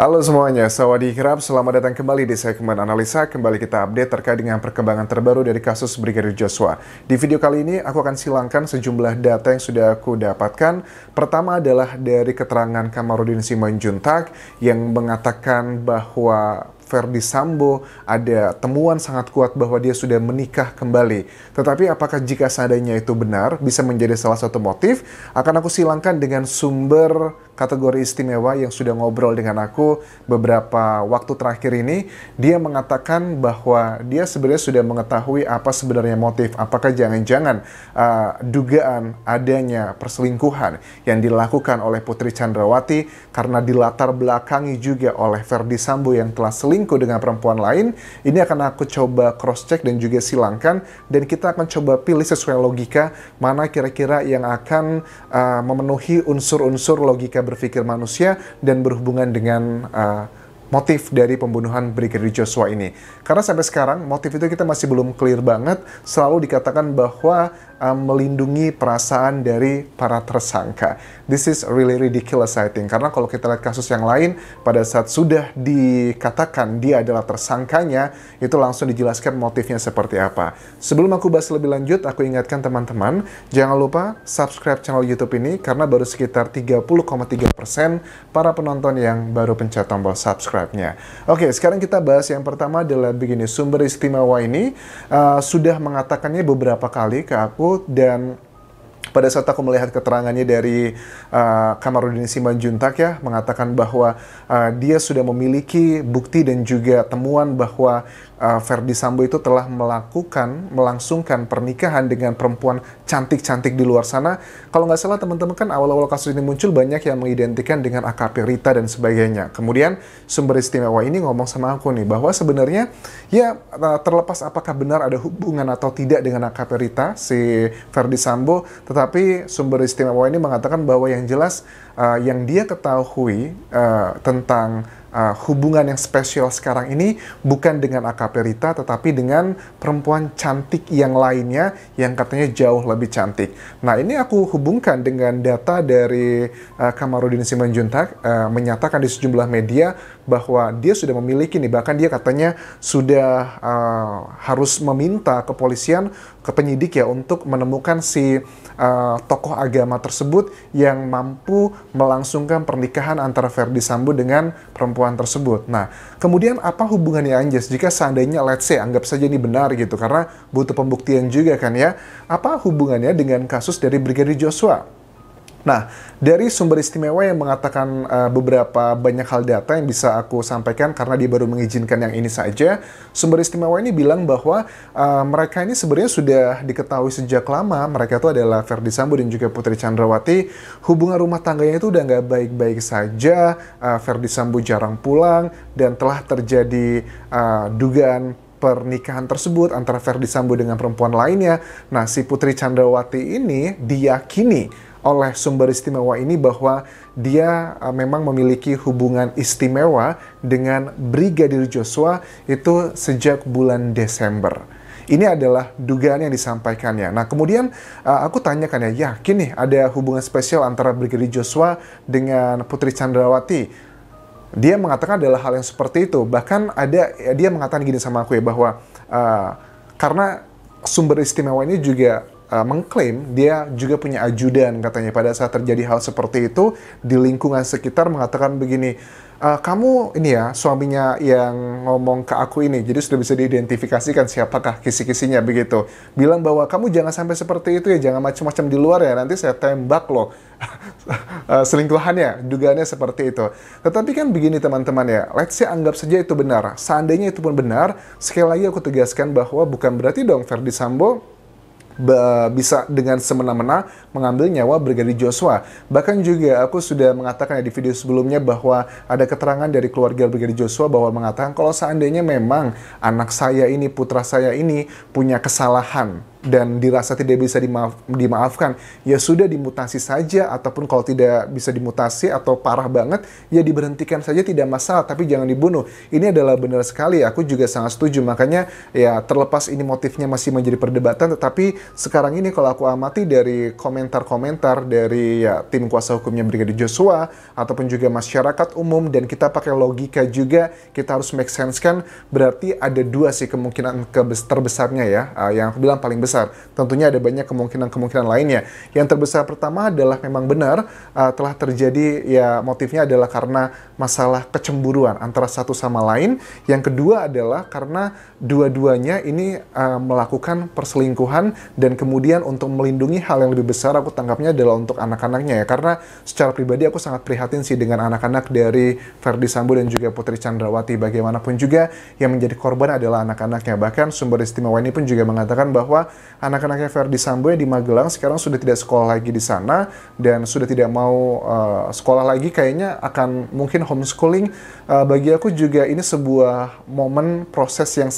Halo semuanya, sawadee-krab, selamat datang kembali di segmen analisa. Kembali kita update terkait dengan perkembangan terbaru dari kasus Brigadir Joshua. Di video kali ini aku akan silangkan sejumlah data yang sudah aku dapatkan. Pertama adalah dari keterangan Kamarudin Simanjuntak yang mengatakan bahwa Ferdy Sambo ada temuan sangat kuat bahwa dia sudah menikah kembali. Tetapi apakah jika seandainya itu benar bisa menjadi salah satu motif? Akan aku silangkan dengan sumber kategori istimewa yang sudah ngobrol dengan aku beberapa waktu terakhir ini. Dia mengatakan bahwa dia sebenarnya sudah mengetahui apa sebenarnya motif. Apakah jangan-jangan dugaan adanya perselingkuhan yang dilakukan oleh Putri Chandrawati karena dilatar belakangi juga oleh Ferdy Sambo yang telah selingkuh dengan perempuan lain. Ini akan aku coba cross check dan juga silangkan, dan kita akan coba pilih sesuai logika mana kira-kira yang akan memenuhi unsur-unsur logika berpikir manusia dan berhubungan dengan motif dari pembunuhan Brigadir Joshua ini. Karena sampai sekarang motif itu kita masih belum clear banget. Selalu dikatakan bahwa melindungi perasaan dari para tersangka. This is really ridiculous I think. Karena kalau kita lihat kasus yang lain, pada saat sudah dikatakan dia adalah tersangkanya, itu langsung dijelaskan motifnya seperti apa. Sebelum aku bahas lebih lanjut, aku ingatkan teman-teman, jangan lupa subscribe channel YouTube ini karena baru sekitar 30,3% para penonton yang baru pencet tombol subscribe-nya. Oke, sekarang kita bahas yang pertama adalah begini. Sumber istimewa ini sudah mengatakannya beberapa kali ke aku, dan pada saat aku melihat keterangannya dari Kamarudin Simanjuntak ya, mengatakan bahwa dia sudah memiliki bukti dan juga temuan bahwa Ferdy Sambo itu telah melangsungkan pernikahan dengan perempuan cantik-cantik di luar sana. Kalau nggak salah teman-teman kan awal-awal kasus ini muncul banyak yang mengidentikan dengan AKP Rita dan sebagainya. Kemudian sumber istimewa ini ngomong sama aku nih bahwa sebenarnya ya terlepas apakah benar ada hubungan atau tidak dengan AKP Rita si Ferdy Sambo, tetapi sumber istimewa ini mengatakan bahwa yang jelas yang dia ketahui tentang hubungan yang spesial sekarang ini bukan dengan AKP Rita, tetapi dengan perempuan cantik yang lainnya yang katanya jauh lebih cantik. Nah, ini aku hubungkan dengan data dari Kamarudin Simanjuntak menyatakan di sejumlah media bahwa dia sudah memiliki nih, bahkan dia katanya sudah harus meminta kepolisian, ke penyidik ya, untuk menemukan si tokoh agama tersebut yang mampu melangsungkan pernikahan antara Ferdy Sambo dengan perempuan tersebut. Nah, kemudian apa hubungannya Anjas jika seandainya let's say anggap saja ini benar gitu, karena butuh pembuktian juga kan ya. Apa hubungannya dengan kasus dari Brigadir Joshua? Nah, dari sumber istimewa yang mengatakan beberapa banyak hal data yang bisa aku sampaikan karena dia baru mengizinkan yang ini saja. Sumber istimewa ini bilang bahwa mereka ini sebenarnya sudah diketahui sejak lama. Mereka itu adalah Ferdy Sambo dan juga Putri Chandrawati. Hubungan rumah tangganya itu udah nggak baik-baik saja. Ferdy Sambo jarang pulang dan telah terjadi dugaan pernikahan tersebut antara Ferdy Sambo dengan perempuan lainnya. Nah, si Putri Chandrawati ini diyakini oleh sumber istimewa ini bahwa dia memang memiliki hubungan istimewa dengan Brigadir Joshua itu sejak bulan Desember. Ini adalah dugaan yang disampaikannya. Nah, kemudian aku tanyakan ya, yakin nih ada hubungan spesial antara Brigadir Joshua dengan Putri Chandrawati? Dia mengatakan adalah hal yang seperti itu. Bahkan dia mengatakan gini sama aku ya, bahwa karena sumber istimewa ini juga mengklaim dia juga punya ajudan katanya pada saat terjadi hal seperti itu di lingkungan sekitar, mengatakan begini, kamu ini ya suaminya yang ngomong ke aku ini, jadi sudah bisa diidentifikasikan siapakah kisi-kisinya begitu, bilang bahwa kamu jangan sampai seperti itu ya, jangan macam-macam di luar ya, nanti saya tembak loh. Selingkuhannya, dugaannya seperti itu. Tetapi kan begini teman-teman ya, let's say anggap saja itu benar, seandainya itu pun benar, sekali lagi aku tegaskan bahwa bukan berarti dong Ferdy Sambo bisa dengan semena-mena mengambil nyawa Brigadir Joshua. Bahkan juga aku sudah mengatakan di video sebelumnya bahwa ada keterangan dari keluarga Brigadir Joshua bahwa mengatakan kalau seandainya memang anak saya ini, putra saya ini punya kesalahan dan dirasa tidak bisa dimaafkan, ya sudah dimutasi saja, ataupun kalau tidak bisa dimutasi atau parah banget, ya diberhentikan saja, tidak masalah, tapi jangan dibunuh. Ini adalah benar sekali, aku juga sangat setuju. Makanya ya terlepas ini motifnya masih menjadi perdebatan, tetapi sekarang ini kalau aku amati dari komentar-komentar dari ya tim kuasa hukumnya Brigadir Joshua ataupun juga masyarakat umum, dan kita pakai logika juga, kita harus make sense kan, berarti ada dua sih kemungkinan terbesarnya ya, yang aku bilang paling besar. Tentunya ada banyak kemungkinan lainnya. Yang terbesar pertama adalah memang benar telah terjadi, ya motifnya adalah karena masalah kecemburuan antara satu sama lain. Yang kedua adalah karena dua-duanya ini melakukan perselingkuhan, dan kemudian untuk melindungi hal yang lebih besar, aku tangkapnya adalah untuk anak-anaknya ya. Karena secara pribadi aku sangat prihatin sih dengan anak-anak dari Ferdy Sambo dan juga Putri Chandrawati. Bagaimanapun juga yang menjadi korban adalah anak-anaknya. Bahkan sumber istimewa ini pun juga mengatakan bahwa anak-anaknya Ferdy Sambo yang di Magelang sekarang sudah tidak sekolah lagi di sana, dan sudah tidak mau sekolah lagi, kayaknya akan mungkin homeschooling. Bagi aku juga ini sebuah momen proses yang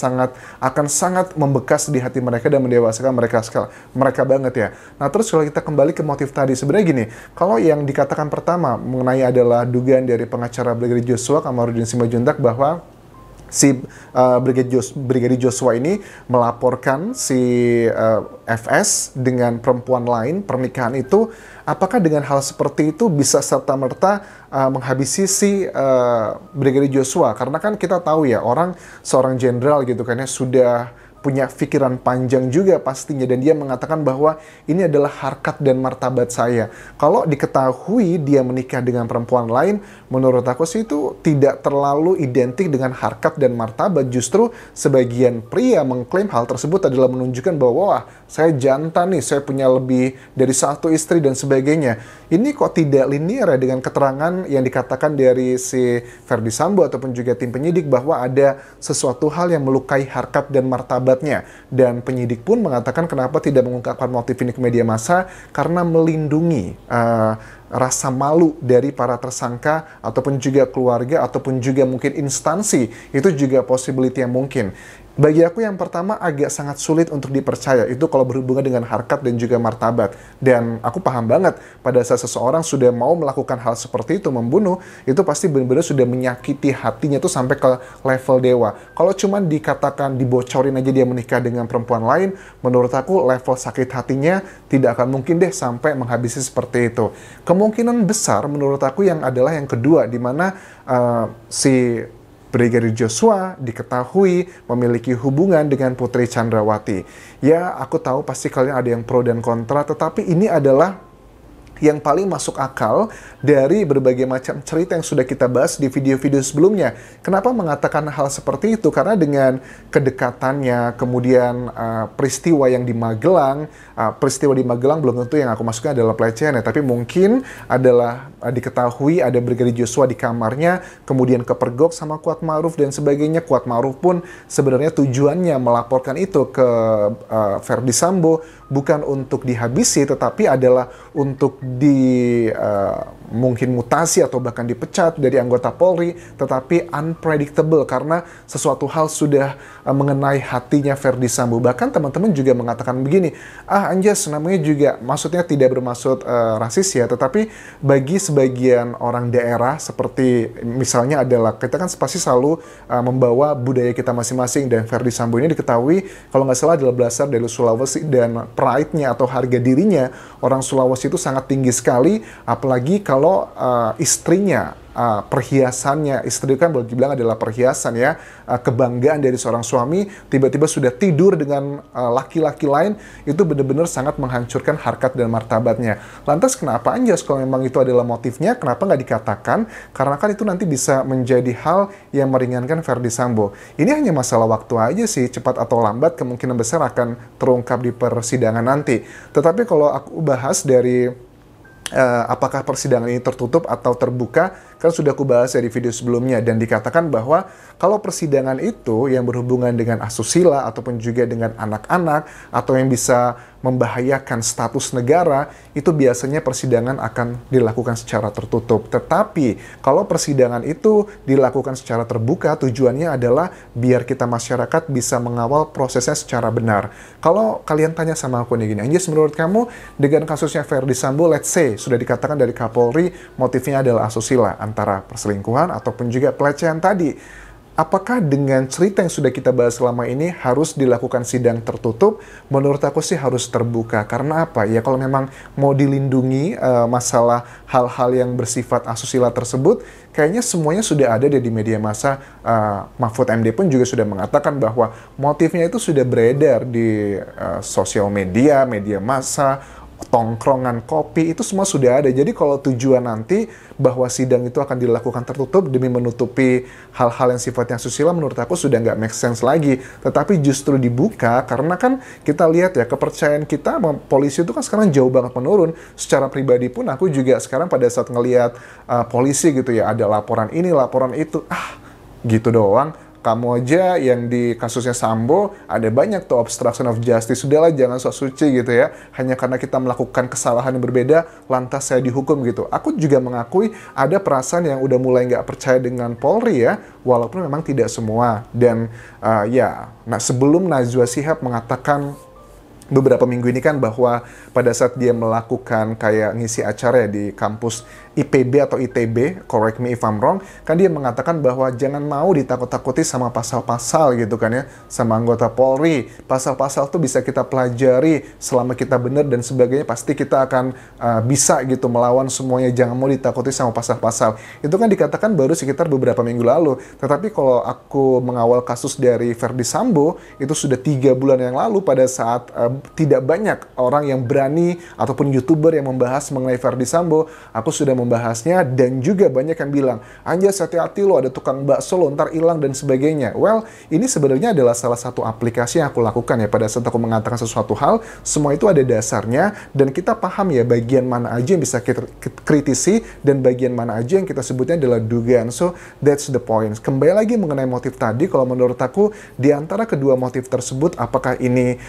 akan sangat membekas di hati mereka dan mendewasakan mereka banget ya. Nah terus kalau kita kembali ke motif tadi, sebenarnya gini, kalau yang dikatakan pertama mengenai adalah dugaan dari pengacara Brigadir Joshua Kamarudin Simanjuntak bahwa si Brigadir Joshua ini melaporkan si FS dengan perempuan lain, pernikahan itu, apakah dengan hal seperti itu bisa serta-merta menghabisi si Brigadir Joshua? Karena kan kita tahu ya, seorang jenderal gitu kan ya, sudah punya pikiran panjang juga pastinya, dan dia mengatakan bahwa ini adalah harkat dan martabat saya. Kalau diketahui dia menikah dengan perempuan lain, menurut aku sih itu tidak terlalu identik dengan harkat dan martabat. Justru sebagian pria mengklaim hal tersebut adalah menunjukkan bahwa wah, saya jantan nih, saya punya lebih dari satu istri dan sebagainya. Ini kok tidak linear ya dengan keterangan yang dikatakan dari si Ferdy Sambo ataupun juga tim penyidik bahwa ada sesuatu hal yang melukai harkat dan martabat. Dan penyidik pun mengatakan kenapa tidak mengungkapkan motif ini ke media massa, karena melindungi rasa malu dari para tersangka ataupun juga keluarga ataupun juga mungkin instansi. Itu juga possibility yang mungkin. Bagi aku yang pertama agak sangat sulit untuk dipercaya itu kalau berhubungan dengan harkat dan juga martabat. Dan aku paham banget pada saat seseorang sudah mau melakukan hal seperti itu, membunuh, itu pasti benar-benar sudah menyakiti hatinya tuh sampai ke level dewa. Kalau cuma dikatakan dibocorin aja dia menikah dengan perempuan lain, menurut aku level sakit hatinya tidak akan mungkin deh sampai menghabisi seperti itu. Kemungkinan besar menurut aku yang adalah yang kedua, di mana si Brigadir Joshua diketahui memiliki hubungan dengan Putri Chandrawati. Ya, aku tahu pasti kalian ada yang pro dan kontra, tetapi ini adalah yang paling masuk akal dari berbagai macam cerita yang sudah kita bahas di video-video sebelumnya. Kenapa mengatakan hal seperti itu? Karena dengan kedekatannya, kemudian peristiwa yang di Magelang, peristiwa di Magelang belum tentu yang aku masukkan adalah pelecehan ya, tapi mungkin adalah diketahui ada Brigadir Joshua di kamarnya, kemudian kepergok sama Kuatmaruf dan sebagainya. Kuatmaruf pun sebenarnya tujuannya melaporkan itu ke Ferdy Sambo bukan untuk dihabisi, tetapi adalah untuk mungkin mutasi atau bahkan dipecat dari anggota Polri, tetapi unpredictable karena sesuatu hal sudah mengenai hatinya Ferdy Sambo. Bahkan teman-teman juga mengatakan begini, Anjas, namanya juga maksudnya tidak bermaksud rasis ya, tetapi bagi sebagian orang daerah seperti misalnya adalah kita kan pasti selalu membawa budaya kita masing-masing, dan Ferdy Sambo ini diketahui kalau nggak salah adalah berasal dari Sulawesi, dan pride-nya atau harga dirinya orang Sulawesi itu sangat tinggi sekali, apalagi kalau istrinya, perhiasannya, istri kan boleh dibilang adalah perhiasan ya, kebanggaan dari seorang suami, tiba-tiba sudah tidur dengan laki-laki lain, itu benar-benar sangat menghancurkan harkat dan martabatnya. Lantas kenapa Anjas kalau memang itu adalah motifnya, kenapa nggak dikatakan? Karena kan itu nanti bisa menjadi hal yang meringankan Ferdy Sambo. Ini hanya masalah waktu aja sih, cepat atau lambat kemungkinan besar akan terungkap di persidangan nanti. Tetapi kalau aku bahas dari apakah persidangan ini tertutup atau terbuka, kan sudah aku bahas ya di video sebelumnya, dan dikatakan bahwa kalau persidangan itu yang berhubungan dengan asusila ataupun juga dengan anak-anak atau yang bisa membahayakan status negara, itu biasanya persidangan akan dilakukan secara tertutup. Tetapi kalau persidangan itu dilakukan secara terbuka, tujuannya adalah biar kita masyarakat bisa mengawal prosesnya secara benar. Kalau kalian tanya sama aku nih gini, Anjas, menurut kamu dengan kasusnya Verdi Sambo, let's say sudah dikatakan dari Kapolri motifnya adalah asusila, antara perselingkuhan ataupun juga pelecehan tadi. Apakah dengan cerita yang sudah kita bahas selama ini harus dilakukan sidang tertutup? Menurut aku sih harus terbuka. Karena apa? Ya kalau memang mau dilindungi masalah hal-hal yang bersifat asusila tersebut, kayaknya semuanya sudah ada di media massa. Mahfud MD pun juga sudah mengatakan bahwa motifnya itu sudah beredar di sosial media, media massa, tongkrongan kopi, itu semua sudah ada. Jadi kalau tujuan nanti bahwa sidang itu akan dilakukan tertutup demi menutupi hal-hal yang sifatnya asusila, menurut aku sudah nggak make sense lagi. Tetapi justru dibuka karena kan kita lihat ya, kepercayaan kita sama polisi itu kan sekarang jauh banget menurun. Secara pribadi pun aku juga sekarang pada saat ngelihat polisi gitu ya, ada laporan ini, laporan itu, gitu doang. Kamu aja yang di kasusnya Sambo, ada banyak tuh obstruction of justice. Sudahlah, jangan sok suci gitu ya. Hanya karena kita melakukan kesalahan yang berbeda, lantas saya dihukum gitu. Aku juga mengakui ada perasaan yang udah mulai nggak percaya dengan Polri ya, walaupun memang tidak semua. Dan sebelum Najwa Shihab mengatakan beberapa minggu ini kan bahwa pada saat dia melakukan kayak ngisi acara ya di kampus IPB atau ITB, correct me if I'm wrong, kan dia mengatakan bahwa jangan mau ditakut-takuti sama pasal-pasal gitu kan ya, sama anggota Polri. Pasal-pasal tuh bisa kita pelajari selama kita benar dan sebagainya, pasti kita akan bisa gitu melawan semuanya, jangan mau ditakuti sama pasal-pasal. Itu kan dikatakan baru sekitar beberapa minggu lalu. Tetapi kalau aku mengawal kasus dari Verdi Sambo, itu sudah 3 bulan yang lalu pada saat tidak banyak orang yang berani ataupun YouTuber yang membahas mengenai Verdi Sambo. Aku sudah membahasnya dan juga banyak yang bilang, Anjas hati-hati lo, ada tukang bakso lo ntar hilang dan sebagainya. Well, ini sebenarnya adalah salah satu aplikasi yang aku lakukan ya pada saat aku mengatakan sesuatu hal, semua itu ada dasarnya dan kita paham ya bagian mana aja yang bisa kita kritisi dan bagian mana aja yang kita sebutnya adalah dugaan. So, that's the point. Kembali lagi mengenai motif tadi, kalau menurut aku di antara kedua motif tersebut, apakah ini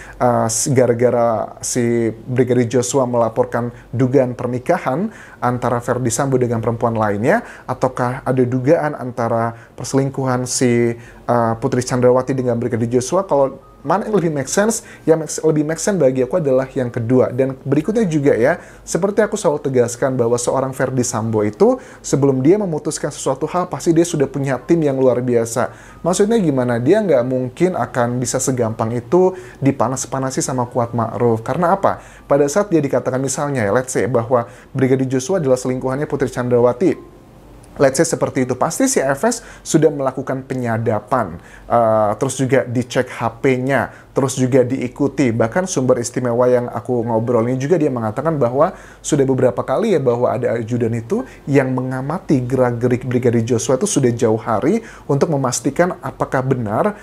gara-gara si Brigadir Joshua melaporkan dugaan pernikahan antara Verdi Sambo dengan perempuan lainnya, ataukah ada dugaan antara perselingkuhan si Putri Chandrawati dengan Brigadir Joshua? Kalau mana yang lebih make sense? Yang lebih make sense bagi aku adalah yang kedua. Dan berikutnya juga ya, seperti aku selalu tegaskan bahwa seorang Verdi Sambo itu sebelum dia memutuskan sesuatu hal, pasti dia sudah punya tim yang luar biasa. Maksudnya gimana? Dia nggak mungkin akan bisa segampang itu dipanas-panasi sama Kuat Ma'ruf. Karena apa? Pada saat dia dikatakan misalnya ya, let's say bahwa Brigadir Joshua adalah selingkuhannya Putri Chandrawati, let's say seperti itu, pasti si FS sudah melakukan penyadapan, terus juga dicek HP-nya, terus juga diikuti. Bahkan sumber istimewa yang aku ngobrol ini juga dia mengatakan bahwa sudah beberapa kali ya bahwa ada ajudan itu yang mengamati gerak-gerik Brigadir Joshua itu sudah jauh hari untuk memastikan apakah benar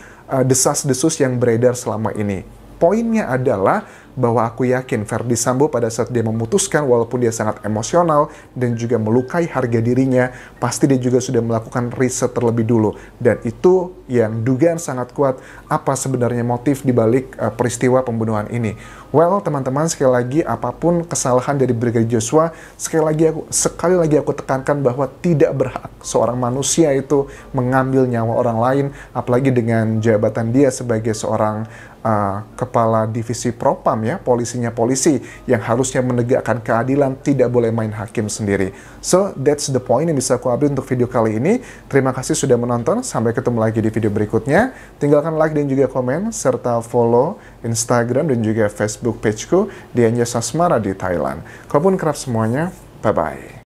desas-desus yang beredar selama ini. Poinnya adalah bahwa aku yakin Verdi Sambo pada saat dia memutuskan, walaupun dia sangat emosional dan juga melukai harga dirinya, pasti dia juga sudah melakukan riset terlebih dulu. Dan itu yang dugaan sangat kuat apa sebenarnya motif dibalik peristiwa pembunuhan ini. Well, teman-teman, sekali lagi apapun kesalahan dari Brigadir Joshua, sekali lagi aku tekankan bahwa tidak berhak seorang manusia itu mengambil nyawa orang lain, apalagi dengan jabatan dia sebagai seorang kepala divisi propam ya, polisi yang harusnya menegakkan keadilan, tidak boleh main hakim sendiri. So, that's the point yang bisa aku update untuk video kali ini. Terima kasih sudah menonton, sampai ketemu lagi di video berikutnya. Tinggalkan like dan juga komen, serta follow Instagram dan juga Facebook pageku di Anjas Asmara di Thailand. Kalaupun kerap semuanya, bye-bye.